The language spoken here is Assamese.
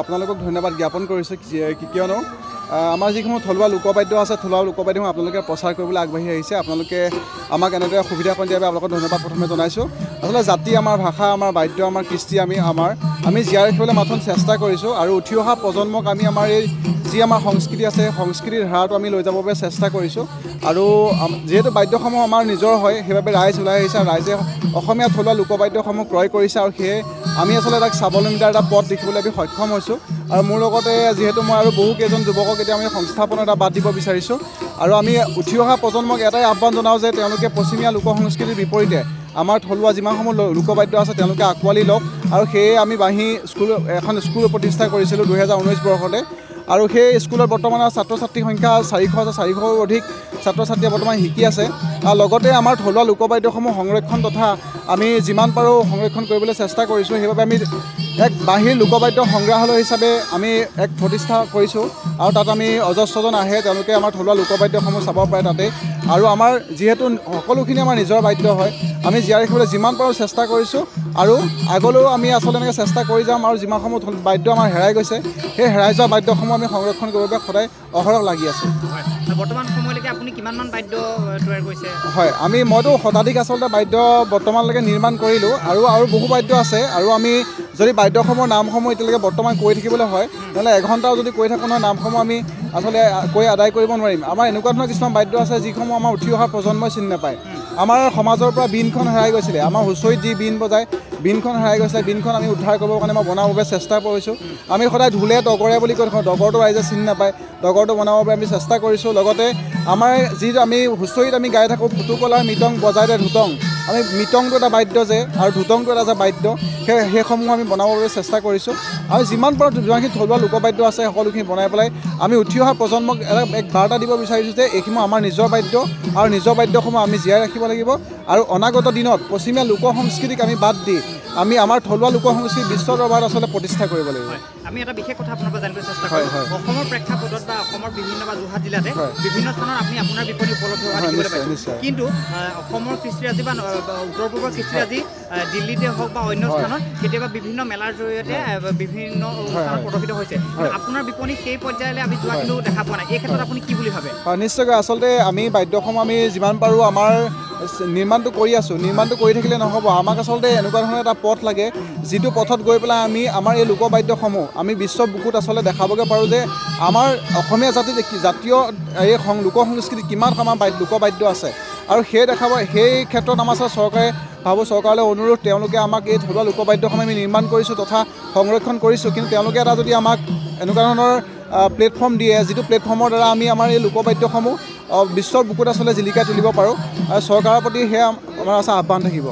আপোনালোকক ধন্যবাদ জ্ঞাপন কৰিছোঁ কিয়নো আমাৰ যিসমূহ থলুৱা লোকবাদ্য আছে থলুৱা লোকবাদ্যসমূহ আপোনালোকে প্ৰচাৰ কৰিবলৈ আগবাঢ়ি আহিছে আপোনালোকে আমাক এনেদৰে সুবিধা কৰি দিয়াৰ বাবে আপোনালোকক ধন্যবাদ প্ৰথমে জনাইছোঁ আচলতে জাতি আমাৰ ভাষা আমাৰ বাদ্য আমাৰ কৃষ্টি আমি জীয়াই ৰাখিবলৈ মাথোন চেষ্টা কৰিছোঁ আৰু উঠি অহা প্ৰজন্মক আমি আমাৰ এই যি আমাৰ সংস্কৃতি আছে সংস্কৃতিৰ ধাৰাটো আমি লৈ যাবৰ বাবে চেষ্টা কৰিছোঁ আৰু যেহেতু বাদ্যসমূহ আমাৰ নিজৰ হয় সেইবাবে ৰাইজ ওলাই আহিছে আৰু ৰাইজে অসমীয়া থলুৱা লোকবাদ্যসমূহ ক্ৰয় কৰিছে আৰু সেয়ে আমি আচলতে তাক স্বাৱলম্বিতাৰ এটা পথ দেখিবলৈ আমি সক্ষম হৈছোঁ আৰু মোৰ লগতে যিহেতু মই আৰু বহুকেইজন যুৱকক এতিয়া আমি সংস্থাপনৰ এটা বাদ দিব বিচাৰিছোঁ আৰু আমি উঠি অহা প্ৰজন্মক এটাই আহ্বান জনাওঁ যে তেওঁলোকে পশ্চিমীয়া লোক সংস্কৃতিৰ বিপৰীতে আমাৰ থলুৱা যিমানসমূহ লোকবাদ্য আছে তেওঁলোকে আঁকোৱালি লওক আৰু সেয়ে আমি এখন স্কুল প্ৰতিষ্ঠা কৰিছিলোঁ 2019 বৰ্ষতে আৰু সেই স্কুলত বৰ্তমান ছাত্ৰ ছাত্ৰীৰ সংখ্যা 400ৰো অধিক ছাত্ৰ ছাত্ৰীয়ে বৰ্তমান শিকি আছে আৰু লগতে আমাৰ থলুৱা লোকবাদ্যসমূহ সংৰক্ষণ তথা আমি যিমান পাৰোঁ সংৰক্ষণ কৰিবলৈ চেষ্টা কৰিছোঁ সেইবাবে আমি এক বাহিৰ লোকবাদ্য সংগ্ৰহালয় হিচাপে আমি এক প্ৰতিষ্ঠা কৰিছোঁ আৰু তাত আমি অজস্ৰজন আহে তেওঁলোকে আমাৰ থলুৱা লোকবাদ্যসমূহ চাব পাৰে তাতে আৰু আমাৰ যিহেতু সকলোখিনি আমাৰ নিজৰ বাদ্য হয় আমি জীয়াই ৰাখিবলৈ যিমান পাৰোঁ চেষ্টা কৰিছোঁ আৰু আগলৈও আমি আচলতে এনেকৈ চেষ্টা কৰি যাম আৰু যিমানসমূহ বাদ্য আমাৰ হেৰাই গৈছে সেই হেৰাই যোৱা বাদ্যসমূহ আমি সংৰক্ষণ কৰিব বাবে সদায় অহৰহ লাগি আছোঁ বৰ্তমান সময়লৈকে আপুনি কিমানমান বাদ্য তৈয়াৰ কৰিছে হয় মইতো শতাধিক আচলতে বাদ্য বৰ্তমানলৈকে নিৰ্মাণ কৰিলোঁ আৰু বহু বাদ্য আছে আৰু আমি যদি বাদ্যসমূহৰ নামসমূহ এতিয়ালৈকে বৰ্তমান কৈ থাকিবলৈ হয় নহ'লে এঘণ্টাও যদি কৈ থাকোঁ নহয় নামসমূহ আমি আচলতে কৈ আদায় কৰিব নোৱাৰিম আমাৰ এনেকুৱা ধৰণৰ কিছুমান বাদ্য আছে যিসমূহ আমাৰ উঠি অহা প্ৰজন্মই চিনি নাপায় আমাৰ সমাজৰ পৰা বীণখন হেৰাই গৈছিলে আমাৰ হুঁচৰিত যি বীণ বজায় বীণখন হেৰাই গৈছিলে বীণখন আমি উদ্ধাৰ কৰিবৰ কাৰণে মই বনাবৰ বাবে চেষ্টা কৰিছোঁ আমি সদায় ঢোলে ডগৰে বুলি কৈ থাকোঁ ডগৰটো ৰাইজে চিনি নাপায় ডগৰটো বনাবৰ বাবে আমি চেষ্টা কৰিছোঁ লগতে আমাৰ যি আমি হুঁচৰিত আমি গাই থাকোঁ ফুটুকলাৰ মৃদং বজাই দে ধুতং আমি মৃতংটো এটা বাদ্য যে আৰু ধুতংটো এটা বাদ্য সেইসমূহ আমি বনাবৰ বাবে চেষ্টা কৰিছোঁ আৰু যিমান পাৰোঁ যিমানখিনি থলুৱা লোকবাদ্য আছে সকলোখিনি বনাই পেলাই আমি উঠি অহা প্ৰজন্মক এক বাৰ্তা দিব বিচাৰিছোঁ যে এইসমূহ আমাৰ নিজৰ বাদ্য আৰু নিজৰ বাদ্যসমূহ আমি জীয়াই ৰাখিব লাগিব আৰু অনাগত দিনত পশ্চিমীয়া লোক সংস্কৃতিক আমি বাদ দি আমি আমাৰ থলুৱা লোক সংস্কৃতি বিশ্ব দৰবাৰত আচলতে প্ৰতিষ্ঠা কৰিব লাগিব। আমি এটা বিশেষ কথা আপোনাৰ পৰা জানিবলৈ চেষ্টা কৰিম। অসমৰ প্ৰেক্ষাপটত বা অসমৰ বিভিন্ন বা যোৰহাট জিলাতে বিভিন্ন স্থানত আপুনি আপোনাৰ বিপণী উপলব্ধ হোৱা দেখিবলৈ পাইছে, কিন্তু অসমৰ কৃষ্টিৰাজি বা উত্তৰ পূৰ্বৰ কৃষ্টিৰাজি দিল্লীতে হওক বা অন্য স্থানত কেতিয়াবা বিভিন্ন মেলাৰ জৰিয়তে বিভিন্ন স্থানত প্ৰদৰ্শিত হৈছে, আপোনাৰ বিপণী সেই পৰ্যায়লৈ আমি যোৱা কিন্তু দেখা পোৱা নাই। এই ক্ষেত্ৰত আপুনি কি বুলি ভাবে? নিশ্চয়কৈ আচলতে আমি বাদ্যসমূহ আমি যিমান পাৰোঁ আমাৰ নিৰ্মাণটো কৰি আছোঁ, নিৰ্মাণটো কৰি থাকিলে নহ'ব, আমাক আচলতে এনেকুৱা ধৰণৰ এটা পথ লাগে যিটো পথত গৈ পেলাই আমি আমাৰ এই লোকবাদ্যসমূহ আমি বিশ্ব বুকুত আচলতে দেখাবগৈ পাৰোঁ যে আমাৰ অসমীয়া জাতীয় এই লোক সংস্কৃতি কিমান আমাৰ লোকবাদ্য আছে আৰু সেই ক্ষেত্ৰত আমাৰ চৰকাৰে চৰকাৰলৈ অনুৰোধ, তেওঁলোকে আমাক এই থলুৱা লোকবাদ্যসমূহ আমি নিৰ্মাণ কৰিছোঁ তথা সংৰক্ষণ কৰিছোঁ, কিন্তু তেওঁলোকে এটা যদি আমাক এনেকুৱা ধৰণৰ প্লেটফৰ্ম দিয়ে যিটো প্লেটফৰ্মৰ দ্বাৰা আমি আমাৰ এই লোকবাদ্যসমূহ বিশ্বৰ বুকুত আচলতে জিলিকাই তুলিব পাৰোঁ, চৰকাৰৰ প্ৰতি সেয়া আমাৰ আহ্বান থাকিব।